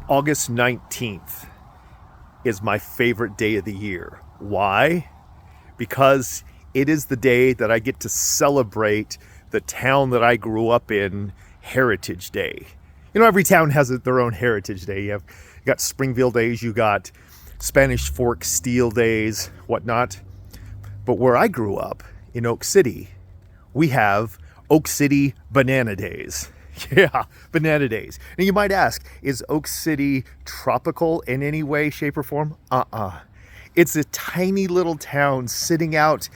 August 19th is my favorite day of the year. Why? Because it is the day that I get to celebrate the town that I grew up in, Heritage Day. You know, every town has their own Heritage Day. You got Springville Days, you got Spanish Fork Steel Days, whatnot. But where I grew up, in Oak City, we have Oak City Banana Days. Yeah, Banana Days. And you might ask, is Oak City tropical in any way, shape, or form? It's a tiny little town sitting out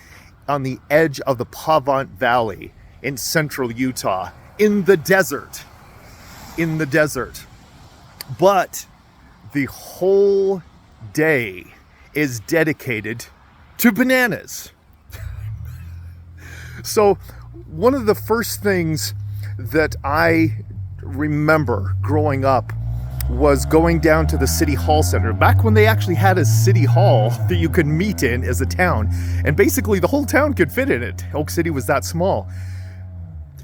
on the edge of the Pavant Valley in central Utah, in the desert. But the whole day is dedicated to bananas. So one of the first things that I remember growing up was going down to the City Hall Center, back when they actually had a City Hall that you could meet in as a town. And basically the whole town could fit in it. Oak City was that small.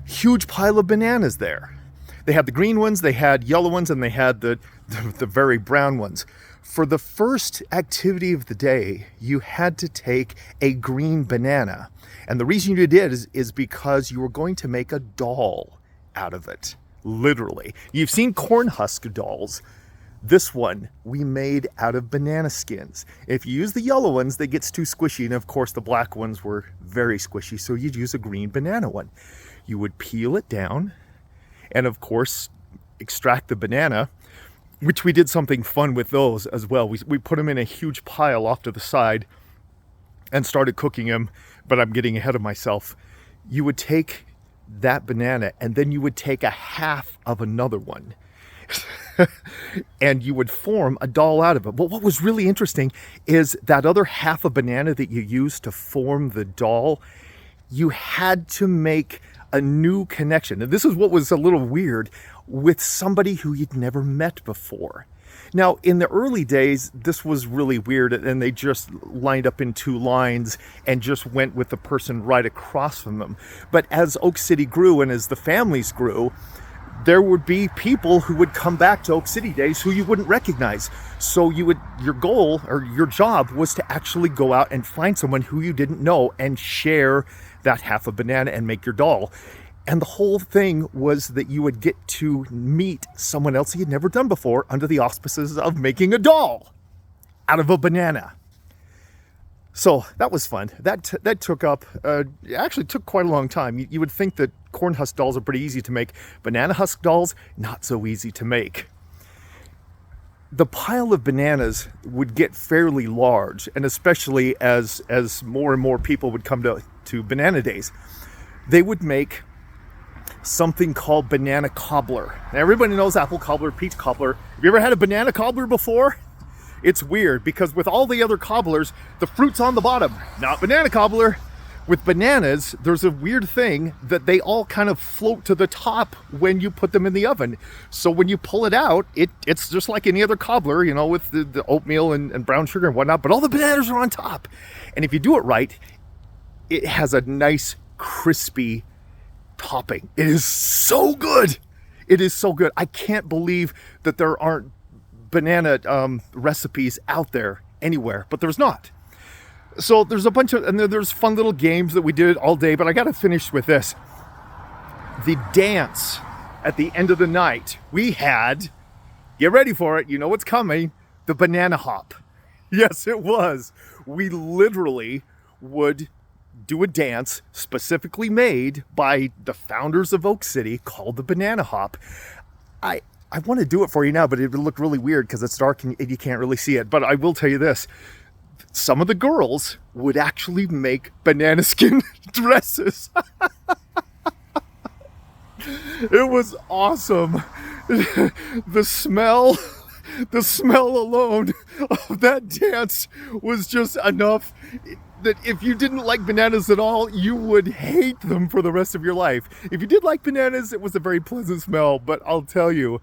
Huge pile of bananas there. They had the green ones, they had yellow ones, and they had the very brown ones. For the first activity of the day, you had to take a green banana. And the reason you did is because you were going to make a doll out of it. Literally. You've seen corn husk dolls. This one we made out of banana skins. If you use the yellow ones, they get too squishy. And of course, the black ones were very squishy. So you'd use a green banana one. You would peel it down and, of course, extract the banana, which we did something fun with those as well. We put them in a huge pile off to the side and started cooking them, but I'm getting ahead of myself. You would take that banana and then you would take a half of another one and you would form a doll out of it. But what was really interesting is that other half of banana that you used to form the doll, you had to make a new connection. And this is what was a little weird, with somebody who you'd never met before. Now, in the early days, this was really weird, and they just lined up in two lines and just went with the person right across from them. But as Oak City grew and as the families grew, there would be people who would come back to Oak City Days who you wouldn't recognize. So your goal or your job was to actually go out and find someone who you didn't know and share that half a banana and make your doll. And the whole thing was that you would get to meet someone else you'd never done before under the auspices of making a doll out of a banana. So that was fun. That took up, actually took quite a long time. You would think that corn husk dolls are pretty easy to make. Banana husk dolls, not so easy to make. The pile of bananas would get fairly large, and especially as more and more people would come to Banana Days, they would make something called banana cobbler. Now, everybody knows apple cobbler, peach cobbler. Have you ever had a banana cobbler before? It's weird because with all the other cobblers, the fruit's on the bottom, not banana cobbler. With bananas, there's a weird thing that they all kind of float to the top when you put them in the oven. So when you pull it out, it's just like any other cobbler, you know, with the oatmeal and brown sugar and whatnot, but all the bananas are on top. And if you do it right, it has a nice crispy topping. It is so good. It is so good. I can't believe that there aren't banana recipes out there anywhere, but there's not. So there's a bunch of, and there's fun little games that we did all day, but I got to finish with this. The dance at the end of the night, we had, get ready for it, you know what's coming, the banana hop. Yes, it was. We literally would do a dance specifically made by the founders of Oak City called the banana hop. I want to do it for you now, but it would look really weird because it's dark and you can't really see it. But I will tell you this. Some of the girls would actually make banana skin dresses. It was awesome. The smell alone of that dance was just enough that if you didn't like bananas at all, you would hate them for the rest of your life. If you did like bananas, it was a very pleasant smell, but I'll tell you,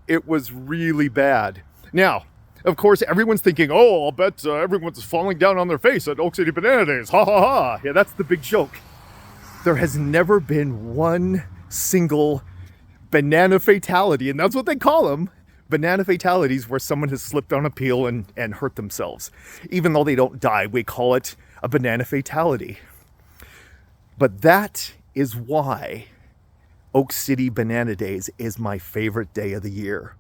it was really bad. Now, of course, everyone's thinking, oh, I'll bet everyone's falling down on their face at Oak City Banana Days. Ha ha ha. Yeah, that's the big joke. There has never been one single banana fatality, and that's what they call them, banana fatalities where someone has slipped on a peel and hurt themselves. Even though they don't die, we call it a banana fatality. But that is why Oak City Banana Days is my favorite day of the year.